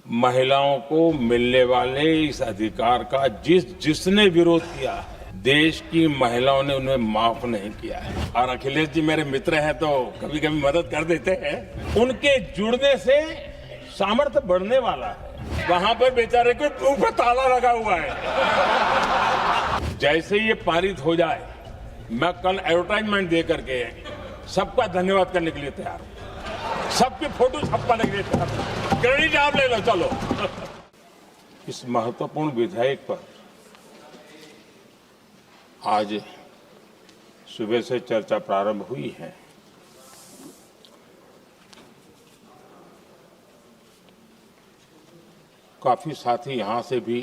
महिलाओं को मिलने वाले इस अधिकार का जिसने विरोध किया है, देश की महिलाओं ने उन्हें माफ नहीं किया है। और अखिलेश जी मेरे मित्र हैं तो कभी कभी मदद कर देते हैं। उनके जुड़ने से सामर्थ्य बढ़ने वाला है। वहां पर बेचारे को मुंह पे ताला लगा हुआ है। जैसे ये पारित हो जाए, मैं कल एडवर्टाइजमेंट दे करके सबका धन्यवाद करने के लिए तैयार हूं। सबकी फोटो छपवाने के लिए तैयार हूं। क्रेडिट आप ले लो, चलो। इस महत्वपूर्ण विधेयक पर आज सुबह से चर्चा प्रारंभ हुई है। काफी साथी यहां से भी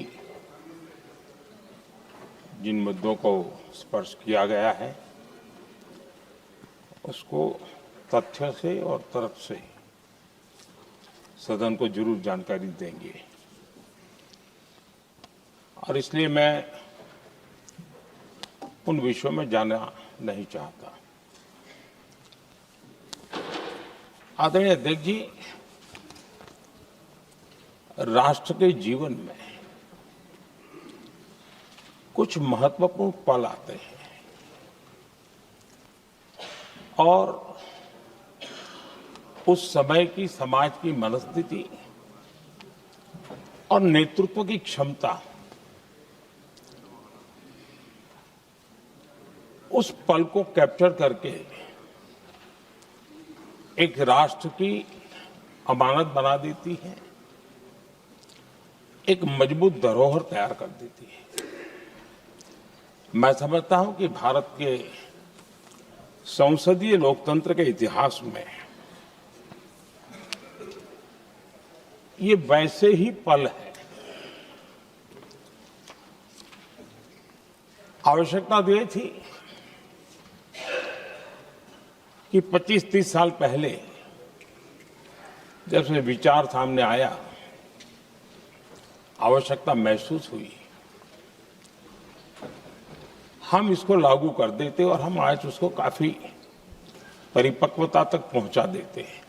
जिन मुद्दों को स्पर्श किया गया है उसको तथ्य से और तर्क से सदन को जरूर जानकारी देंगे। और इसलिए मैं उन विषयों में जाना नहीं चाहता। आदरणीय अध्यक्ष जी, राष्ट्र के जीवन में कुछ महत्वपूर्ण पल आते हैं और उस समय की समाज की मनस्थिति और नेतृत्व की क्षमता उस पल को कैप्चर करके एक राष्ट्र की अमानत बना देती है, एक मजबूत धरोहर तैयार कर देती है। मैं समझता हूं कि भारत के संसदीय लोकतंत्र के इतिहास में ये वैसे ही पल है। आवश्यकता तो ये थी कि 25-30 साल पहले जब से विचार सामने आया, आवश्यकता महसूस हुई, हम इसको लागू कर देते और हम आज उसको काफी परिपक्वता तक पहुंचा देते हैं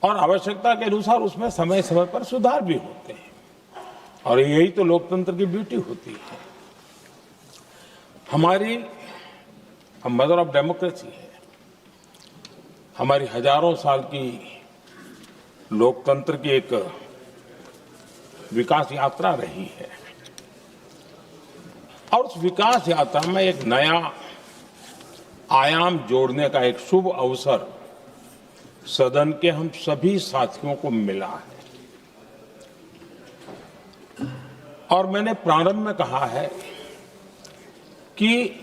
और आवश्यकता के अनुसार उसमें समय समय पर सुधार भी होते हैं। और यही तो लोकतंत्र की ब्यूटी होती है। हमारी मदर ऑफ डेमोक्रेसी है। हमारी हजारों साल की लोकतंत्र की एक विकास यात्रा रही है और उस विकास यात्रा में एक नया आयाम जोड़ने का एक शुभ अवसर सदन के हम सभी साथियों को मिला है। और मैंने प्रारंभ में कहा है कि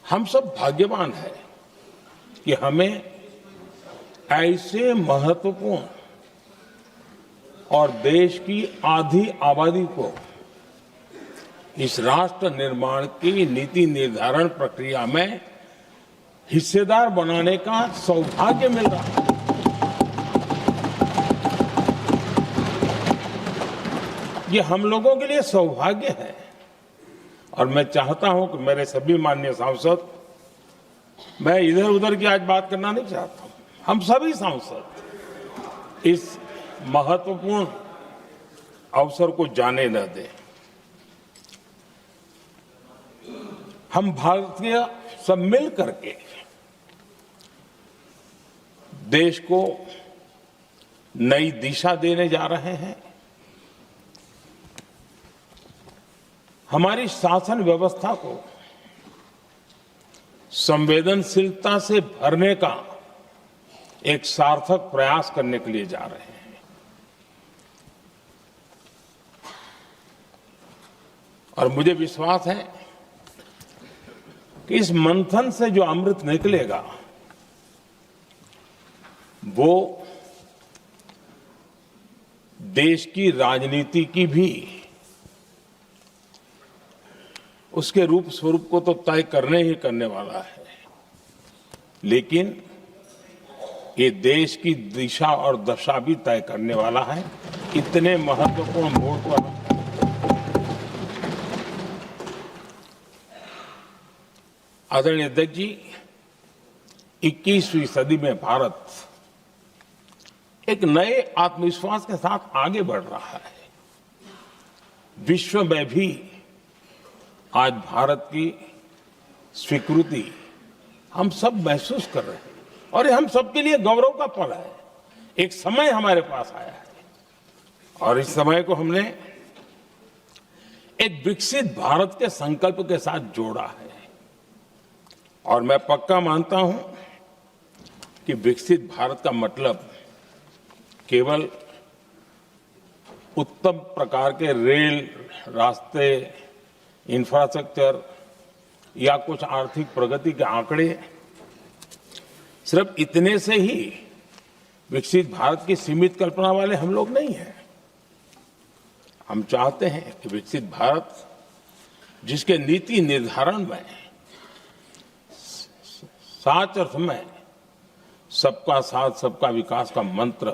हम सब भाग्यवान हैं कि हमें ऐसे महत्वपूर्ण और देश की आधी आबादी को इस राष्ट्र निर्माण की नीति निर्धारण प्रक्रिया में हिस्सेदार बनाने का सौभाग्य मिल रहा है। ये हम लोगों के लिए सौभाग्य है और मैं चाहता हूं कि मेरे सभी माननीय सांसद, मैं इधर उधर की आज बात करना नहीं चाहता हूं, हम सभी सांसद इस महत्वपूर्ण अवसर को जाने न दें। हम भारतीय सब मिल करके देश को नई दिशा देने जा रहे हैं। हमारी शासन व्यवस्था को संवेदनशीलता से भरने का एक सार्थक प्रयास करने के लिए जा रहे हैं। और मुझे विश्वास है कि इस मंथन से जो अमृत निकलेगा वो देश की राजनीति की भी उसके रूप स्वरूप को तो तय करने ही करने वाला है, लेकिन ये देश की दिशा और दशा भी तय करने वाला है। इतने महत्वपूर्ण मोड़ पर आदरणीय अध्यक्ष जी, 21वीं सदी में भारत एक नए आत्मविश्वास के साथ आगे बढ़ रहा है। विश्व में भी आज भारत की स्वीकृति हम सब महसूस कर रहे हैं और ये हम सबके लिए गौरव का पल है। एक समय हमारे पास आया है और इस समय को हमने एक विकसित भारत के संकल्प के साथ जोड़ा है और मैं पक्का मानता हूं कि विकसित भारत का मतलब केवल उत्तम प्रकार के रेल, रास्ते, इंफ्रास्ट्रक्चर या कुछ आर्थिक प्रगति के आंकड़े, सिर्फ इतने से ही विकसित भारत की सीमित कल्पना वाले हम लोग नहीं हैं। हम चाहते हैं कि विकसित भारत जिसके नीति निर्धारण में साच अर्थ में सबका साथ सबका विकास का मंत्र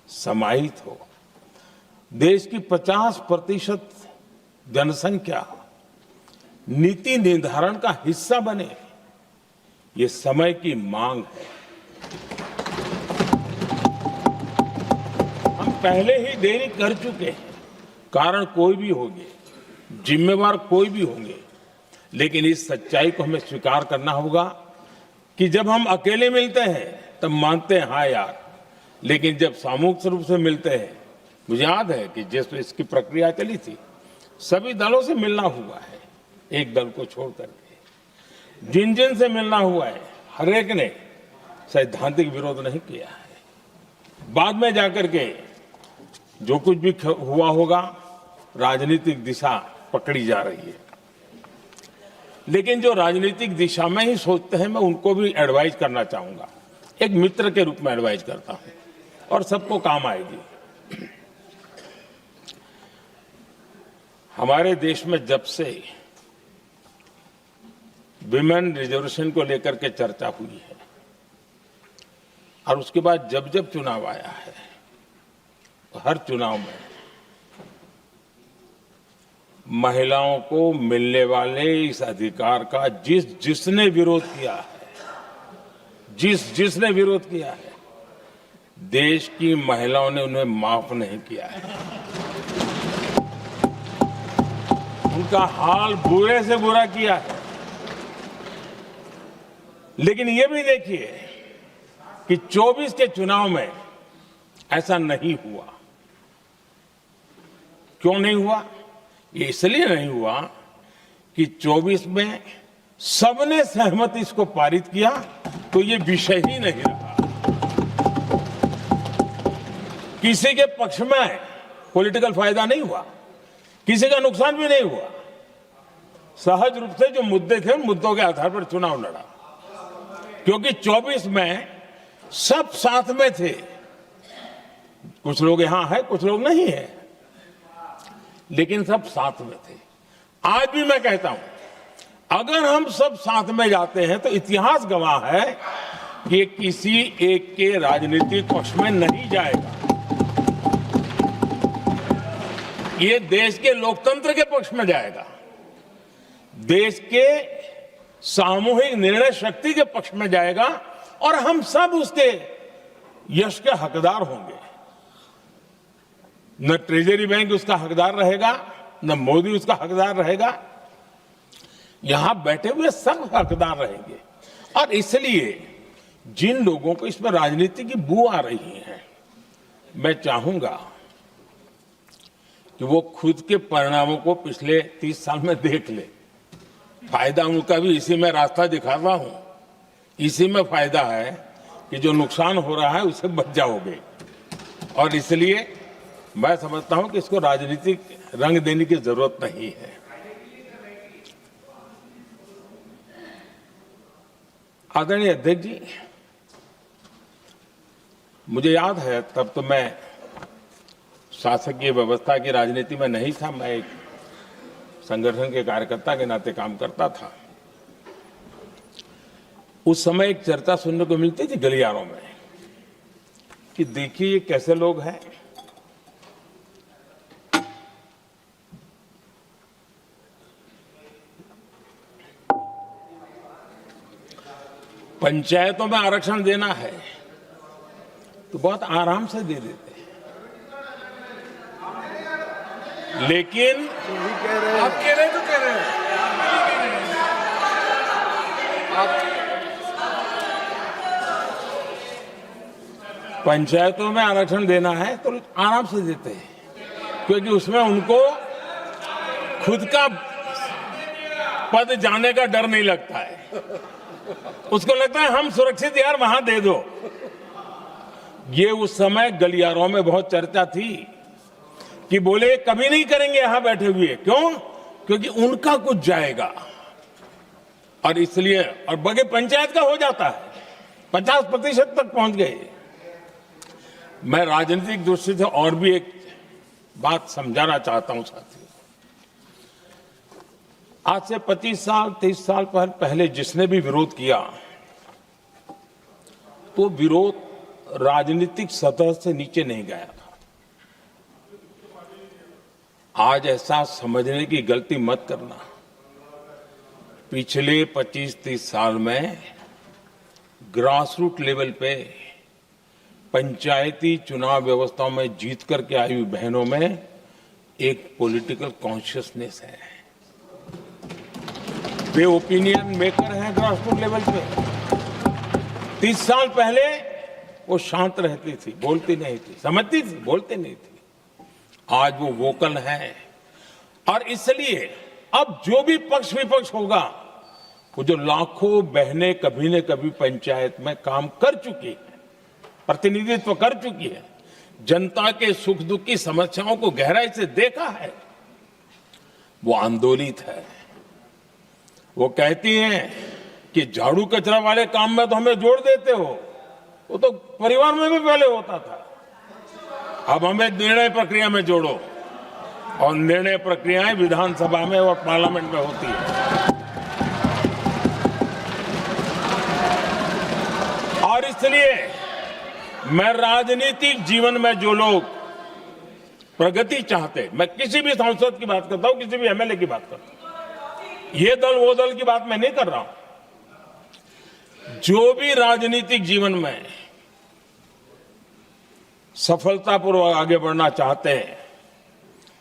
समाहित हो, देश की 50% जनसंख्या नीति निर्धारण का हिस्सा बने, ये समय की मांग है। हम पहले ही देरी कर चुके हैं। कारण कोई भी होंगे, जिम्मेवार कोई भी होंगे, लेकिन इस सच्चाई को हमें स्वीकार करना होगा कि जब हम अकेले मिलते हैं तब मानते हैं हाँ यार, लेकिन जब सामूहिक रूप से मिलते हैं, मुझे याद है कि जिस इसकी प्रक्रिया चली थी, सभी दलों से मिलना हुआ है, एक दल को छोड़ करके जिन जिन से मिलना हुआ है, हर एक ने सैद्धांतिक विरोध नहीं किया है। बाद में जाकर के जो कुछ भी हुआ होगा, राजनीतिक दिशा पकड़ी जा रही है, लेकिन जो राजनीतिक दिशा में ही सोचते हैं, मैं उनको भी एडवाइज करना चाहूंगा। एक मित्र के रूप में एडवाइज करता हूं और सबको काम आएगी। हमारे देश में जब से विमेन रिजर्वेशन को लेकर के चर्चा हुई है और उसके बाद जब जब चुनाव आया है, हर चुनाव में महिलाओं को मिलने वाले इस अधिकार का जिसने विरोध किया है, जिसने विरोध किया है, देश की महिलाओं ने उन्हें माफ नहीं किया है। उनका हाल बुरे से बुरा किया है। लेकिन ये भी देखिए कि 24 के चुनाव में ऐसा नहीं हुआ। क्यों नहीं हुआ? ये इसलिए नहीं हुआ कि 24 में सबने सहमति इसको पारित किया, तो ये विषय ही नहीं रहा। किसी के पक्ष में पॉलिटिकल फायदा नहीं हुआ, किसी का नुकसान भी नहीं हुआ। सहज रूप से जो मुद्दे थे, उन मुद्दों के आधार पर चुनाव लड़ा, क्योंकि 24 में सब साथ में थे। कुछ लोग यहां हैं, कुछ लोग नहीं है, लेकिन सब साथ में थे। आज भी मैं कहता हूं, अगर हम सब साथ में जाते हैं तो इतिहास गवाह है कि ये किसी एक के राजनीतिक पक्ष में नहीं जाएगा। ये देश के लोकतंत्र के पक्ष में जाएगा, देश के सामूहिक निर्णय शक्ति के पक्ष में जाएगा और हम सब उसके यश के हकदार होंगे। न ट्रेजरी बैंक उसका हकदार रहेगा, न मोदी उसका हकदार रहेगा, यहां बैठे हुए सब हकदार रहेंगे। और इसलिए जिन लोगों को इसमें राजनीति की बू आ रही है, मैं चाहूंगा कि वो खुद के परिणामों को पिछले 30 साल में देख ले। फायदा उनका भी इसी में रास्ता दिखा रहा हूं। इसी में फायदा है कि जो नुकसान हो रहा है उससे बच जाओगे। और इसलिए मैं समझता हूं कि इसको राजनीतिक रंग देने की जरूरत नहीं है। आदरणीय अध्यक्ष जी, मुझे याद है तब तो मैं शासकीय व्यवस्था की राजनीति में नहीं था, मैं एक संगठन के कार्यकर्ता के नाते काम करता था। उस समय एक चर्चा सुनने को मिलती थी गलियारों में कि देखिए ये कैसे लोग हैं, पंचायतों में आरक्षण देना है तो बहुत आराम से दे देते हैं, लेकिन आप कह रहे हैं तो कह रहे हैं पंचायतों में आरक्षण देना है तो आराम से देते हैं, क्योंकि उसमें उनको खुद का पद जाने का डर नहीं लगता है। उसको लगता है हम सुरक्षित यार वहां दे दो। ये उस समय गलियारों में बहुत चर्चा थी कि बोले कभी नहीं करेंगे यहां बैठे हुए। क्यों? क्योंकि उनका कुछ जाएगा, और इसलिए और बगे पंचायत का हो जाता है, 50% तक पहुंच गए। मैं राजनीतिक दृष्टि से और भी एक बात समझाना चाहता हूं साथियों। आज से 25 साल 30 साल पहले जिसने भी विरोध किया तो विरोध राजनीतिक सतह से नीचे नहीं गया था। आज ऐसा समझने की गलती मत करना। पिछले 25-30 साल में ग्रास रूट लेवल पे पंचायती चुनाव व्यवस्थाओं में जीत करके आई हुई बहनों में एक पॉलिटिकल कॉन्शियसनेस है। वे ओपिनियन मेकर हैं ग्रास रूट लेवल पे। 30 साल पहले वो शांत रहती थी, बोलती नहीं थी, समझती थी, बोलती नहीं थी। आज वो वोकल है, और इसलिए अब जो भी पक्ष विपक्ष होगा, वो जो लाखों बहनें कभी न कभी पंचायत में काम कर चुकी है, प्रतिनिधित्व कर चुकी है, जनता के सुख दुख की समस्याओं को गहराई से देखा है, वो आंदोलित है। वो कहती हैं कि झाड़ू कचरा वाले काम में तो हमें जोड़ देते हो, वो तो परिवार में भी पहले होता था, अब हमें निर्णय प्रक्रिया में जोड़ो। और निर्णय प्रक्रियाएं विधानसभा में और पार्लियामेंट में होती है। और इसलिए मैं राजनीतिक जीवन में जो लोग प्रगति चाहते, मैं किसी भी सांसद की बात करता हूं, किसी भी एमएलए की बात करता हूं, ये दल वो दल की बात मैं नहीं कर रहा हूं। जो भी राजनीतिक जीवन में सफलतापूर्वक आगे बढ़ना चाहते हैं,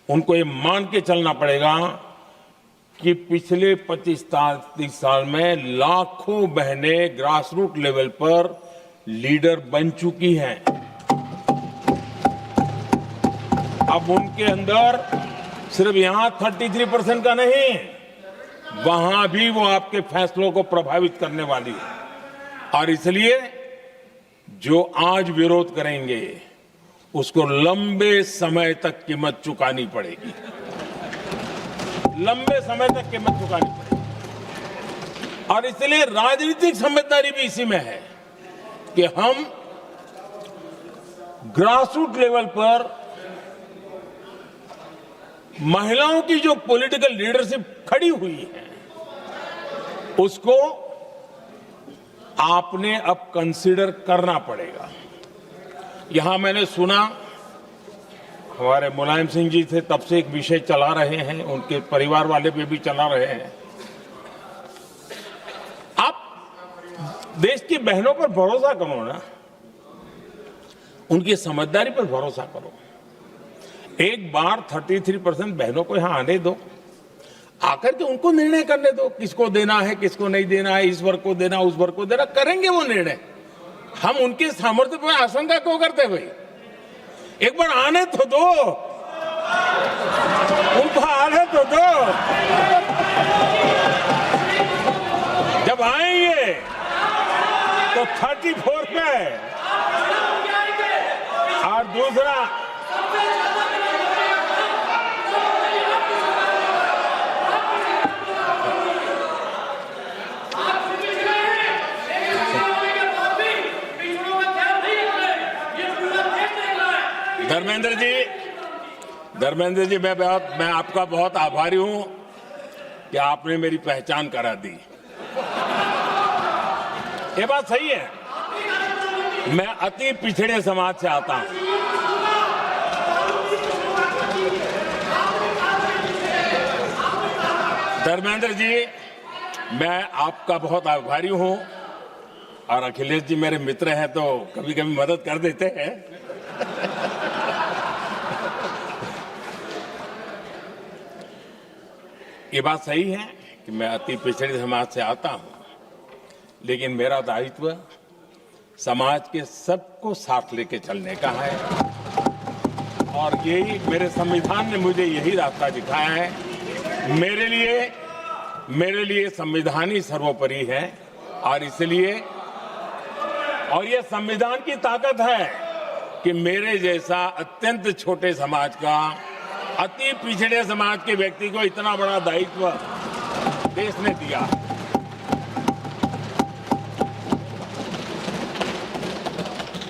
उनको ये मान के चलना पड़ेगा कि पिछले 25-30 साल में लाखों बहनें ग्रास रूट लेवल पर लीडर बन चुकी हैं। अब उनके अंदर सिर्फ यहां 33% का नहीं, वहां भी वो आपके फैसलों को प्रभावित करने वाली है। और इसलिए जो आज विरोध करेंगे उसको लंबे समय तक कीमत चुकानी पड़ेगी, लंबे समय तक कीमत चुकानी पड़ेगी। और इसलिए राजनीतिक समझदारी भी इसी में है कि हम ग्रास रूट लेवल पर महिलाओं की जो पॉलिटिकल लीडरशिप खड़ी हुई है, उसको आपने अब कंसीडर करना पड़ेगा। यहां मैंने सुना हमारे मुलायम सिंह जी थे, तब से एक विषय चला रहे हैं, उनके परिवार वाले भी चला रहे हैं। आप देश की बहनों पर भरोसा करो ना, उनकी समझदारी पर भरोसा करो। एक बार 33% बहनों को यहां आने दो, आकर के उनको निर्णय करने दो, किसको देना है, किसको नहीं देना है, इस वर्ग को देना, उस वर्ग को देना, करेंगे वो निर्णय। हम उनके सामर्थ्य पर आशंका क्यों करते भाई? एक बार आने तो दो, उनको आने तो दो। जब आएंगे तो 34 पे, और दूसरा धर्मेंद्र जी मैं आपका बहुत आभारी हूं कि आपने मेरी पहचान करा दी। ये बात सही है, मैं अति पिछड़े समाज से आता हूं। धर्मेंद्र जी, मैं आपका बहुत आभारी हूं और अखिलेश जी मेरे मित्र हैं तो कभी कभी मदद कर देते हैं। ये बात सही है कि मैं अति पिछड़े समाज से आता हूं, लेकिन मेरा दायित्व समाज के सबको साथ लेके चलने का है और यही मेरे संविधान ने मुझे यही रास्ता दिखाया है। मेरे लिए संविधान ही सर्वोपरि है और इसलिए और ये संविधान की ताकत है कि मेरे जैसा अत्यंत छोटे समाज का, अति पिछड़े समाज के व्यक्ति को इतना बड़ा दायित्व देश ने दिया।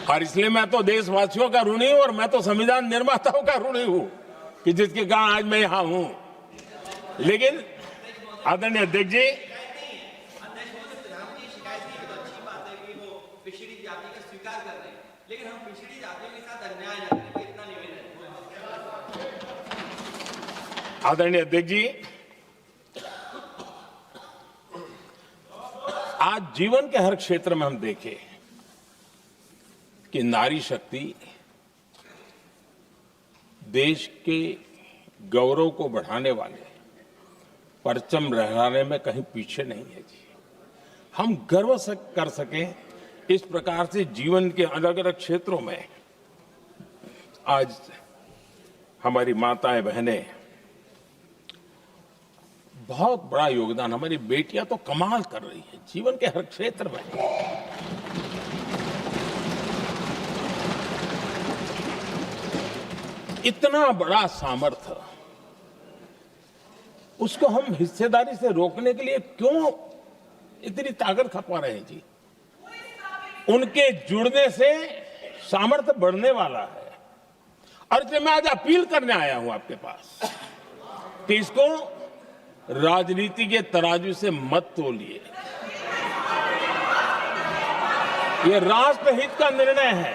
और इसलिए मैं तो देशवासियों का ऋणी हूं और मैं तो संविधान निर्माताओं का ऋणी हूं कि जिसके कारण आज मैं यहां हूं। लेकिन आदरणीय अध्यक्ष जी, लेकिन हम पिछड़ी जातियों के साथ अन्याय न करें, इतना निवेदन है। आदरणीय अध्यक्ष जी, आज जीवन के हर क्षेत्र में हम देखें कि नारी शक्ति देश के गौरव को बढ़ाने वाले, परचम लहराने में कहीं पीछे नहीं है जी। हम गर्व कर सकें इस प्रकार से जीवन के अलग अलग क्षेत्रों में आज हमारी माताएं बहनें बहुत बड़ा योगदान, हमारी बेटियां तो कमाल कर रही हैं जीवन के हर क्षेत्र में। इतना बड़ा सामर्थ्य, उसको हम हिस्सेदारी से रोकने के लिए क्यों इतनी ताकत खपा रहे हैं जी? उनके जुड़ने से सामर्थ्य बढ़ने वाला है और इसलिए मैं आज अपील करने आया हूं आपके पास कि इसको राजनीति के तराजू से मत तोलिए। ये राष्ट्रहित का निर्णय है।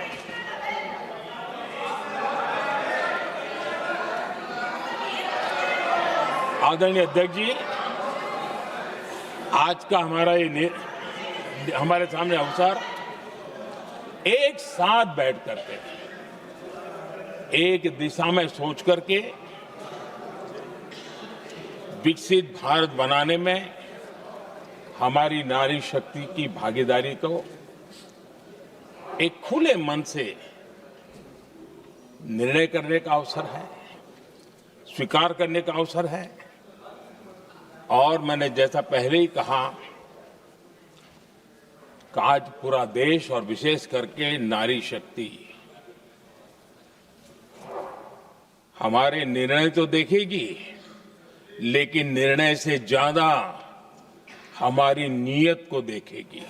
आदरणीय अध्यक्ष जी, आज का हमारे सामने अवसर एक साथ बैठ करके एक दिशा में सोच करके विकसित भारत बनाने में हमारी नारी शक्ति की भागीदारी को एक खुले मन से निर्णय करने का अवसर है, स्वीकार करने का अवसर है। और मैंने जैसा पहले ही कहा कि आज पूरा देश और विशेष करके नारी शक्ति हमारे निर्णय तो देखेगी, लेकिन निर्णय से ज्यादा हमारी नीयत को देखेगी।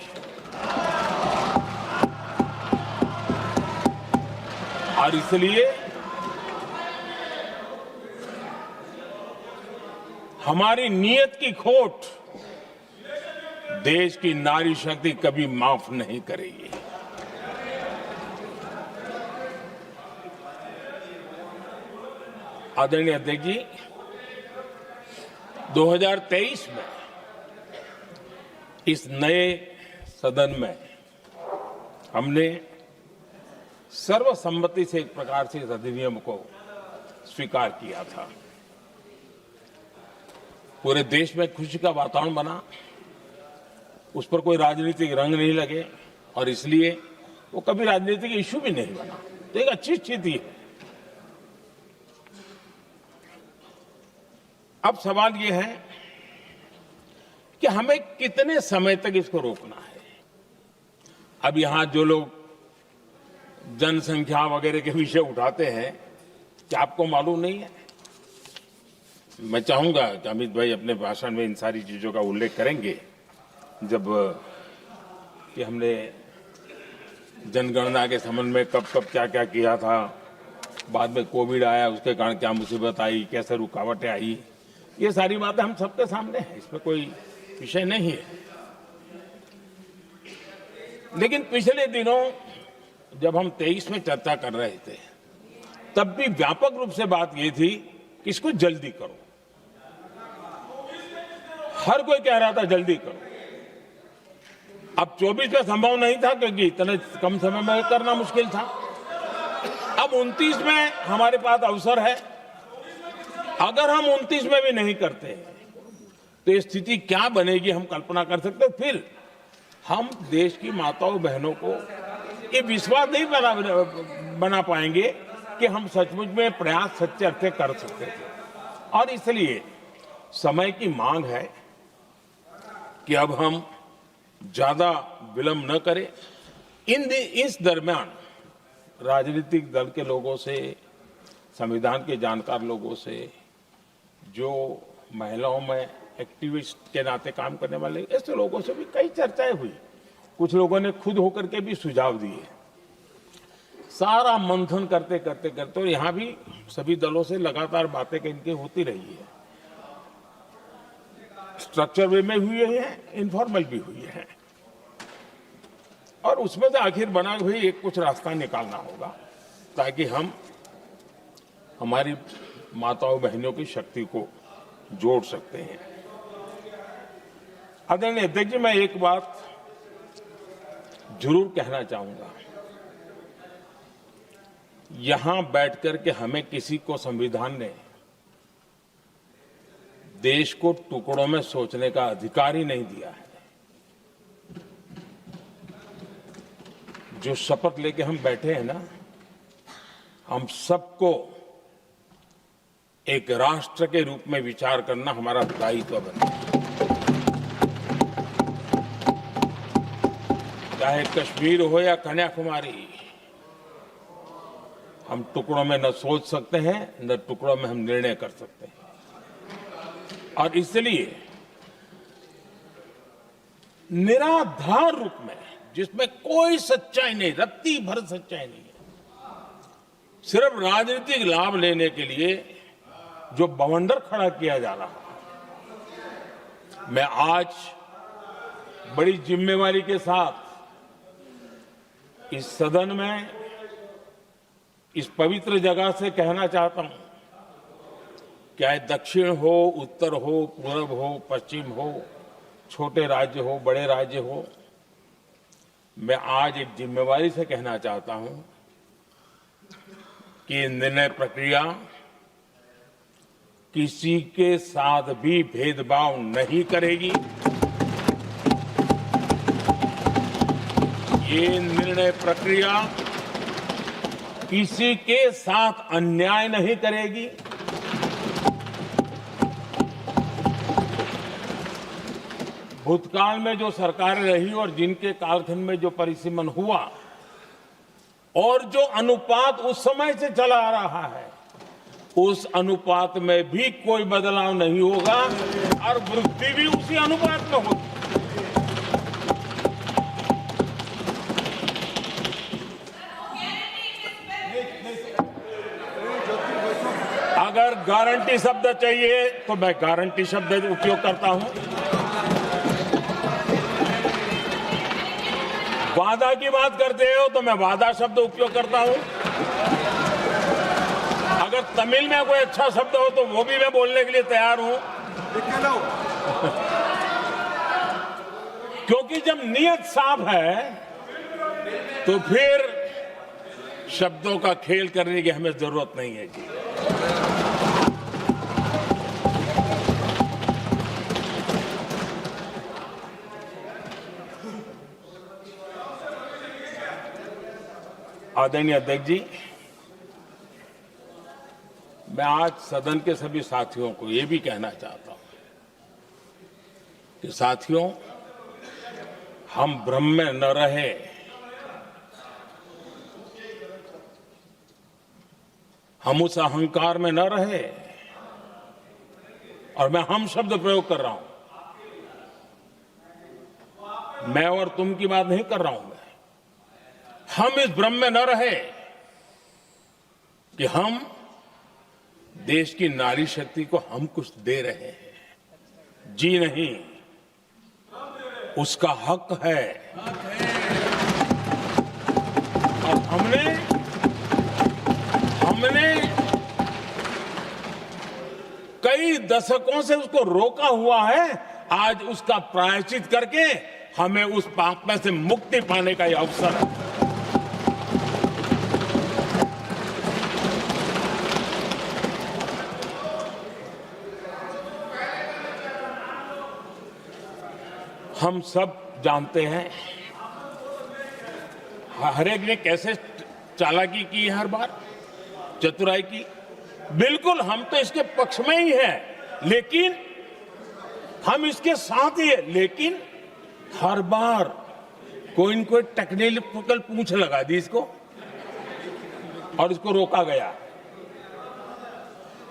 और इसलिए हमारी नीयत की खोट देश की नारी शक्ति कभी माफ नहीं करेगी। आदरणीय अध्यक्ष जी, 2023 में इस नए सदन में हमने सर्वसम्मति से एक प्रकार से इस अधिनियम को स्वीकार किया था। पूरे देश में खुशी का वातावरण बना, उस पर कोई राजनीतिक रंग नहीं लगे और इसलिए वो कभी राजनीतिक इश्यू भी नहीं बना। तो एक अच्छी स्थिति है। अब सवाल ये है कि हमें कितने समय तक इसको रोकना है। अब यहां जो लोग जनसंख्या वगैरह के विषय उठाते हैं, क्या आपको मालूम नहीं है? मैं चाहूंगा कि अमित भाई अपने भाषण में इन सारी चीजों का उल्लेख करेंगे, जब कि हमने जनगणना के संबंध में कब कब क्या क्या किया था, बाद में कोविड आया, उसके कारण क्या मुसीबत आई, कैसे रुकावटें आई, ये सारी बातें हम सबके सामने हैं, इसमें कोई विषय नहीं है। लेकिन पिछले दिनों जब हम 23 में चर्चा कर रहे थे, तब भी व्यापक रूप से बात ये थी कि इसको जल्दी करो। हर कोई कह रहा था जल्दी करो। अब 24 में संभव नहीं था क्योंकि इतने कम समय में करना मुश्किल था। अब 29 में हमारे पास अवसर है। अगर हम 29 में भी नहीं करते तो ये स्थिति क्या बनेगी हम कल्पना कर सकते हैं। फिर हम देश की माताओं बहनों को ये विश्वास नहीं बना पाएंगे कि हम सचमुच में प्रयास सच्चे अर्थ से कर सकते थे। और इसलिए समय की मांग है कि अब हम ज्यादा विलंब न करें। इस दरमियान राजनीतिक दल के लोगों से, संविधान के जानकार लोगों से, जो महिलाओं में एक्टिविस्ट के नाते काम करने वाले ऐसे लोगों से भी कई चर्चाएं हुई। कुछ लोगों ने खुद होकर के भी सुझाव दिए। सारा मंथन करते करते करते और यहां भी सभी दलों से लगातार बातें इनकी होती रही है। स्ट्रक्चर वे में हुई है, इनफॉर्मल भी हुई है, और उसमें से आखिर बना हुई एक कुछ रास्ता निकालना होगा ताकि हम हमारी माताओं बहनों की शक्ति को जोड़ सकते हैं। आदरणीय अध्यक्ष जी, मैं एक बात जरूर कहना चाहूंगा। यहां बैठकर के हमें किसी को संविधान ने देश को टुकड़ों में सोचने का अधिकार ही नहीं दिया है। जो शपथ लेके हम बैठे हैं ना, हम सबको एक राष्ट्र के रूप में विचार करना हमारा दायित्व बनता है। चाहे कश्मीर हो या कन्याकुमारी, हम टुकड़ों में न सोच सकते हैं न टुकड़ों में हम निर्णय कर सकते हैं। और इसलिए निराधार रूप में, जिसमें कोई सच्चाई नहीं, रत्ती भर सच्चाई नहीं है, सिर्फ राजनीतिक लाभ लेने के लिए जो बवंडर खड़ा किया जा रहा है, मैं आज बड़ी जिम्मेवारी के साथ इस सदन में, इस पवित्र जगह से कहना चाहता हूं, चाहे दक्षिण हो, उत्तर हो, पूर्व हो, पश्चिम हो, छोटे राज्य हो, बड़े राज्य हो, मैं आज एक जिम्मेवारी से कहना चाहता हूं कि निर्णय प्रक्रिया किसी के साथ भी भेदभाव नहीं करेगी। ये निर्णय प्रक्रिया किसी के साथ अन्याय नहीं करेगी। भूतकाल में जो सरकारें रही और जिनके कालखंड में जो परिसीमन हुआ और जो अनुपात उस समय से चला आ रहा है, उस अनुपात में भी कोई बदलाव नहीं होगा और वृद्धि भी उसी अनुपात में होगी। अगर गारंटी शब्द चाहिए तो मैं गारंटी शब्द उपयोग करता हूं। वादा की बात करते हो तो मैं वादा शब्द उपयोग करता हूं। अगर तमिल में कोई अच्छा शब्द हो तो वो भी मैं बोलने के लिए तैयार हूं। क्योंकि जब नियत साफ है तो फिर शब्दों का खेल करने की हमें जरूरत नहीं है जी। आदरणीय अध्यक्ष जी, मैं आज सदन के सभी साथियों को ये भी कहना चाहता हूं कि साथियों, हम भ्रम में न रहे। हम उस अहंकार में न रहे, और मैं हम शब्द प्रयोग कर रहा हूं। मैं और तुम की बात नहीं कर रहा हूं। हम इस भ्रम में न रहे कि हम देश की नारी शक्ति को हम कुछ दे रहे हैं। जी नहीं, उसका हक है। और हमने कई दशकों से उसको रोका हुआ है। आज उसका प्रायश्चित करके हमें उस पाप में से मुक्ति पाने का यह अवसर है। हम सब जानते हैं हर एक ने कैसे चालाकी की है, हर बार चतुराई की। बिल्कुल हम तो इसके पक्ष में ही हैं, लेकिन हम इसके साथ ही है, लेकिन हर बार कोई न कोई टेक्निकल पूंछ लगा दी इसको और इसको रोका गया।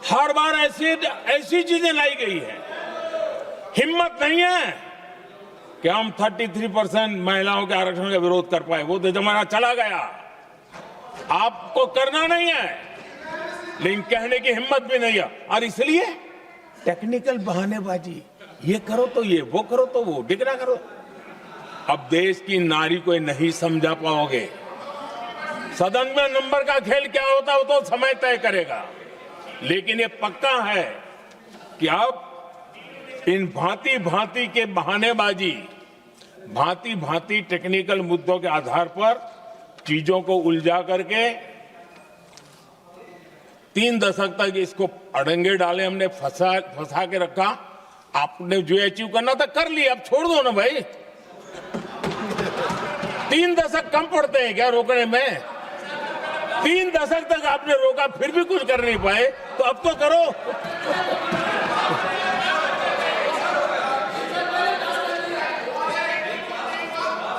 हर बार ऐसी चीजें लाई गई है। हिम्मत नहीं है कि हम 33% महिलाओं के आरक्षण का विरोध कर पाए। वो तो जमाना चला गया, आपको करना नहीं है, लेकिन कहने की हिम्मत भी नहीं है। और इसलिए टेक्निकल बहानेबाजी, ये करो तो ये, वो करो तो वो, डिगरा करो। अब देश की नारी को नहीं समझा पाओगे। सदन में नंबर का खेल क्या होता है वो तो समय तय करेगा, लेकिन ये पक्का है कि अब इन भांति भांति के बहानेबाजी, भांति भांति टेक्निकल मुद्दों के आधार पर चीजों को उलझा करके 3 दशक तक इसको अड़ंगे डाले, हमने फंसा के रखा। आपने जो अचीव करना था कर लिया, अब छोड़ दो ना भाई। 3 दशक कम पड़ते हैं क्या रोकने में? 3 दशक तक आपने रोका, फिर भी कुछ कर नहीं पाए, तो अब तो करो।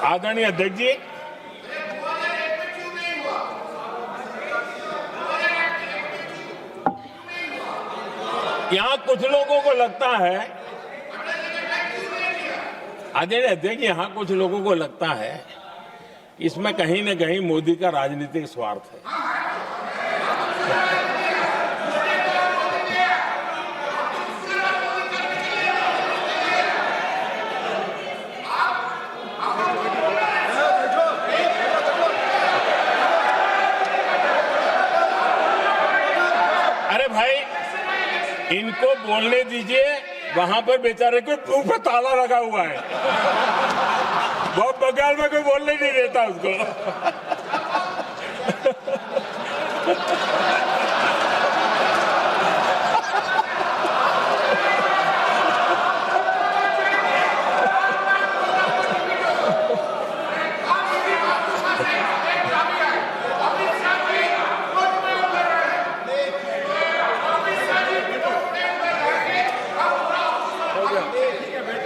आदरणीय अध्यक्ष जी, यहां कुछ लोगों को लगता है, आदरणीय अध्यक्ष, यहां कुछ लोगों को लगता है इसमें कहीं न कहीं मोदी का राजनीतिक स्वार्थ है। अरे भाई, इनको बोलने दीजिए। वहां पर बेचारे को मुंह पे ताला लगा हुआ है, बहुत बगल में कोई बोलने नहीं देता उसको।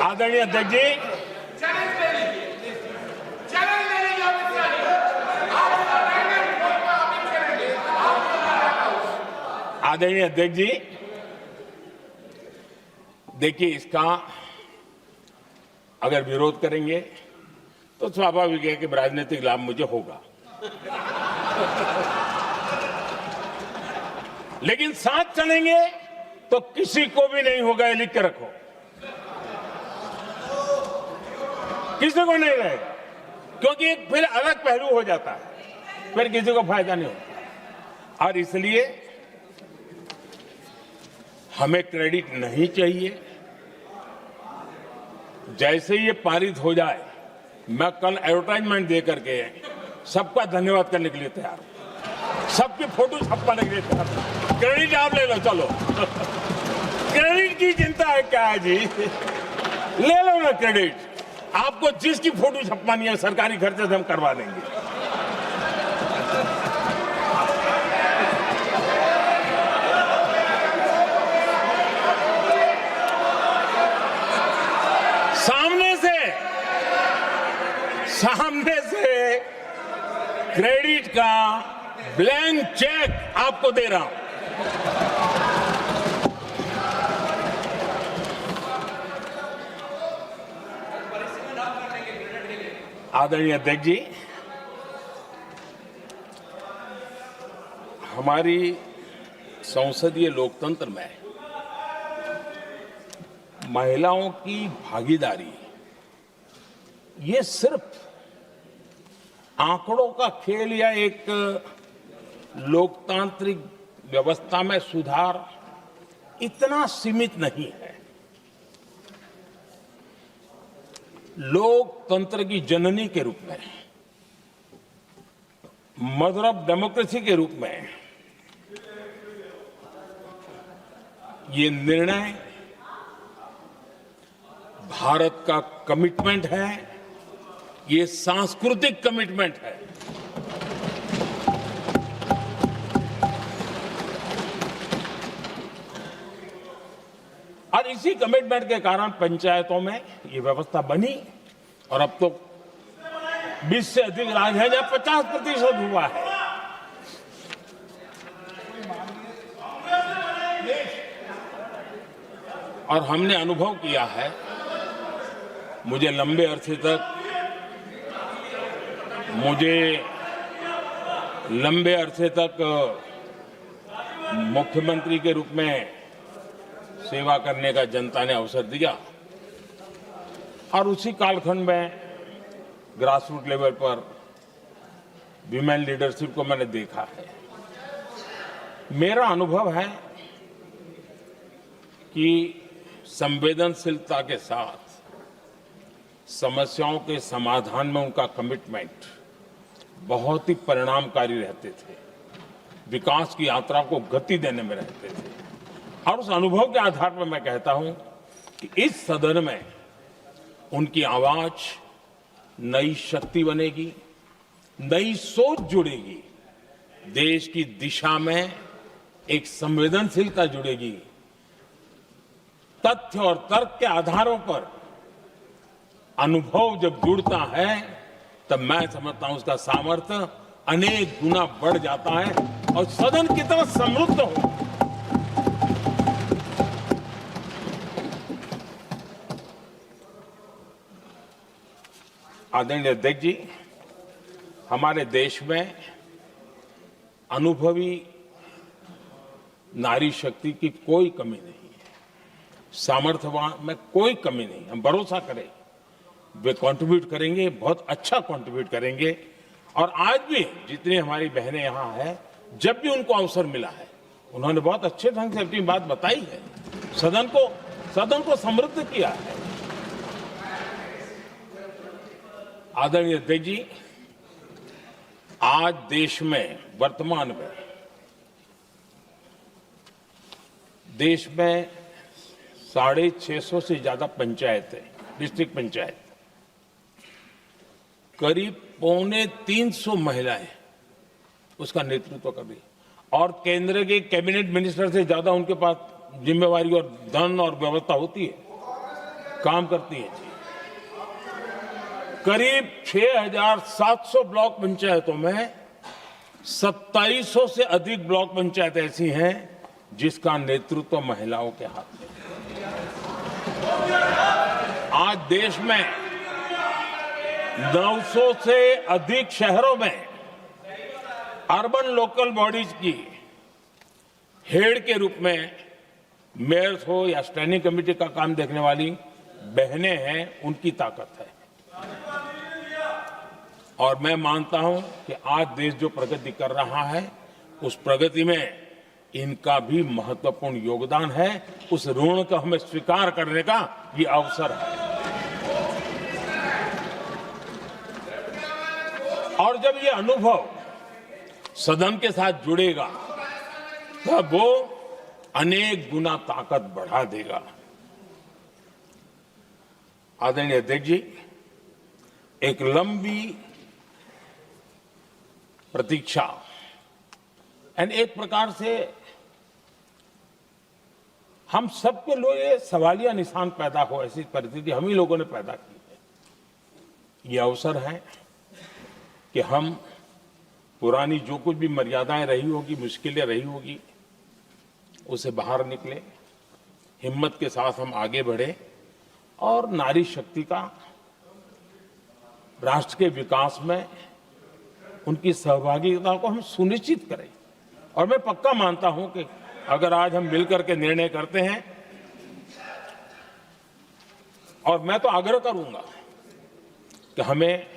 आदरणीय अध्यक्ष जी, आदरणीय अध्यक्ष जी, देखिए, इसका अगर विरोध करेंगे तो स्वाभाविक है कि राजनीतिक लाभ मुझे होगा, लेकिन साथ चलेंगे तो किसी को भी नहीं होगा, ये लिख के रखो। किसी को नहीं रहेगा, क्योंकि एक फिर अलग पहलू हो जाता है, फिर किसी को फायदा नहीं होता। और इसलिए हमें क्रेडिट नहीं चाहिए। जैसे ये पारित हो जाए, मैं कल एडवर्टाइजमेंट दे करके सबका धन्यवाद करने के लिए तैयार हूं, सबकी फोटो छपवाने के लिए तैयार हूं। क्रेडिट आप ले लो, चलो। क्रेडिट की चिंता है क्या है जी? ले लो ना क्रेडिट। आपको जिसकी फोटो छपवानी है सरकारी खर्चे से हम करवा देंगे। सामने से क्रेडिट का ब्लैंक चेक आपको दे रहा हूं। आदरणीय अध्यक्ष जी, हमारी संसदीय लोकतंत्र में महिलाओं की भागीदारी ये सिर्फ आंकड़ों का खेल या एक लोकतांत्रिक व्यवस्था में सुधार इतना सीमित नहीं है। लोकतंत्र की जननी के रूप में, मदर ऑफ डेमोक्रेसी के रूप में ये निर्णय भारत का कमिटमेंट है, ये सांस्कृतिक कमिटमेंट है। और इसी कमिटमेंट के कारण पंचायतों में ये व्यवस्था बनी और अब तो 20 से अधिक राज्य है जहां 50% हुआ है। और हमने अनुभव किया है, मुझे लंबे अरसे तक मुख्यमंत्री के रूप में सेवा करने का जनता ने अवसर दिया और उसी कालखंड में ग्रास रूट लेवल पर विमेन लीडरशिप को मैंने देखा है। मेरा अनुभव है कि संवेदनशीलता के साथ समस्याओं के समाधान में उनका कमिटमेंट बहुत ही परिणामकारी रहते थे, विकास की यात्रा को गति देने में रहते थे। और उस अनुभव के आधार पर मैं कहता हूं कि इस सदन में उनकी आवाज नई शक्ति बनेगी, नई सोच जुड़ेगी, देश की दिशा में एक संवेदनशीलता जुड़ेगी। तथ्य और तर्क के आधारों पर अनुभव जब जुड़ता है तब मैं समझता हूं उसका सामर्थ्य अनेक गुना बढ़ जाता है और सदन कितना समृद्ध हो। आदरणीय अध्यक्ष जी, हमारे देश में अनुभवी नारी शक्ति की कोई कमी नहीं है, सामर्थ्यवान में कोई कमी नहीं। हम भरोसा करें वे कंट्रीब्यूट करेंगे, बहुत अच्छा कंट्रीब्यूट करेंगे। और आज भी जितनी हमारी बहनें यहाँ हैं, जब भी उनको अवसर मिला है उन्होंने बहुत अच्छे ढंग से अपनी बात बताई है, सदन को समृद्ध किया है। आदरणीय अध्यक्ष जी, आज देश में वर्तमान में देश में 650 से ज्यादा पंचायतें, डिस्ट्रिक्ट पंचायत, करीब 250 महिलाएं उसका नेतृत्व कर रही और केंद्र के कैबिनेट मिनिस्टर से ज्यादा उनके पास जिम्मेवारी और धन और व्यवस्था होती है, काम करती है जी। करीब 6,700 ब्लॉक पंचायतों में 2700 से अधिक ब्लॉक पंचायत ऐसी हैं जिसका नेतृत्व महिलाओं के हाथ में। आज देश में 900 से अधिक शहरों में अर्बन लोकल बॉडीज की हेड के रूप में मेयर्स हो या स्टैंडिंग कमेटी का काम देखने वाली बहनें हैं, उनकी ताकत है। और मैं मानता हूं कि आज देश जो प्रगति कर रहा है उस प्रगति में इनका भी महत्वपूर्ण योगदान है। उस ऋण को हमें स्वीकार करने का ये अवसर है। और जब ये अनुभव सदन के साथ जुड़ेगा तब वो अनेक गुना ताकत बढ़ा देगा। आदरणीय अध्यक्ष जी, एक लंबी प्रतीक्षा एंड एक प्रकार से हम सबके लिए सवालिया निशान पैदा हो, ऐसी परिस्थिति हम ही लोगों ने पैदा की है। ये अवसर है कि हम पुरानी जो कुछ भी मर्यादाएं रही होगी, मुश्किलें रही होगी, उसे बाहर निकले, हिम्मत के साथ हम आगे बढ़े और नारी शक्ति का राष्ट्र के विकास में उनकी सहभागिता को हम सुनिश्चित करें। और मैं पक्का मानता हूं कि अगर आज हम मिलकर के निर्णय करते हैं, और मैं तो आग्रह करूंगा कि हमें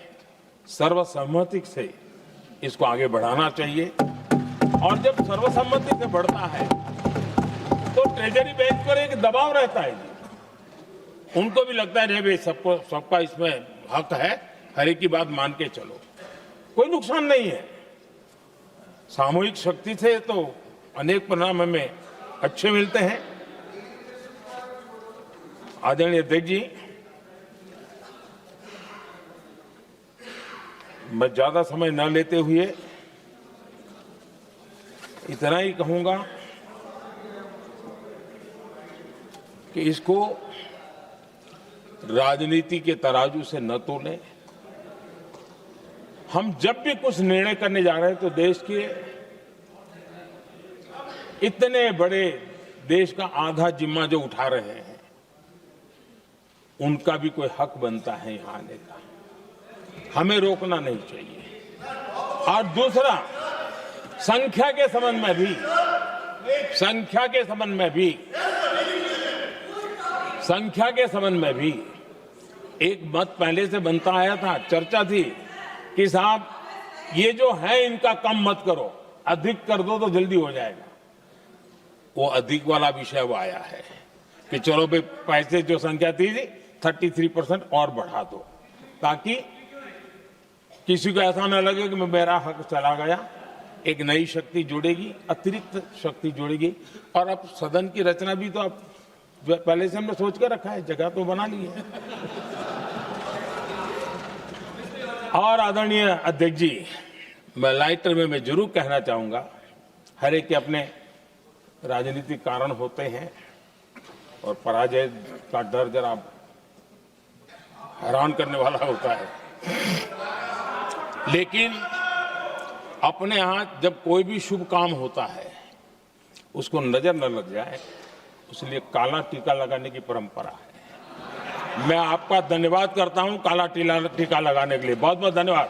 सर्वसम्मति से इसको आगे बढ़ाना चाहिए। और जब सर्वसम्मति से बढ़ता है तो ट्रेजरी बेंच पर एक दबाव रहता है जी, उनको भी लगता है भाई सबका इसमें हक है, हर एक की बात मान के चलो, कोई नुकसान नहीं है। सामूहिक शक्ति से तो अनेक परिणाम हमें अच्छे मिलते हैं। आदरणीय अध्यक्ष जी, मैं ज्यादा समय न लेते हुए इतना ही कहूंगा कि इसको राजनीति के तराजू से न तोलें। हम जब भी कुछ निर्णय करने जा रहे हैं तो देश के इतने बड़े देश का आधा जिम्मा जो उठा रहे हैं, उनका भी कोई हक बनता है यहां आने का, हमें रोकना नहीं चाहिए। और दूसरा, संख्या के संबंध में भी एक मत पहले से बनता आया था, चर्चा थी कि साहब ये जो है इनका कम मत करो, अधिक कर दो तो जल्दी हो जाएगा। वो अधिक वाला विषय वो आया है कि चलो भाई पैसे जो संख्या थी 33% और बढ़ा दो, ताकि किसी को ऐसा न लगे कि मेरा हक चला गया। एक नई शक्ति जुड़ेगी, अतिरिक्त शक्ति जुड़ेगी। और अब सदन की रचना भी तो अब पहले से हमने सोच कर रखा है, जगह तो बना ली है। और आदरणीय अध्यक्ष जी, मैं लाइटर में जरूर कहना चाहूंगा, हर एक के अपने राजनीतिक कारण होते हैं और पराजय का डर जरा हैरान करने वाला होता है, लेकिन अपने यहां जब कोई भी शुभ काम होता है उसको नजर न लग जाए, इसलिए काला टीका लगाने की परंपरा है। मैं आपका धन्यवाद करता हूं काला टीका लगाने के लिए। बहुत बहुत धन्यवाद।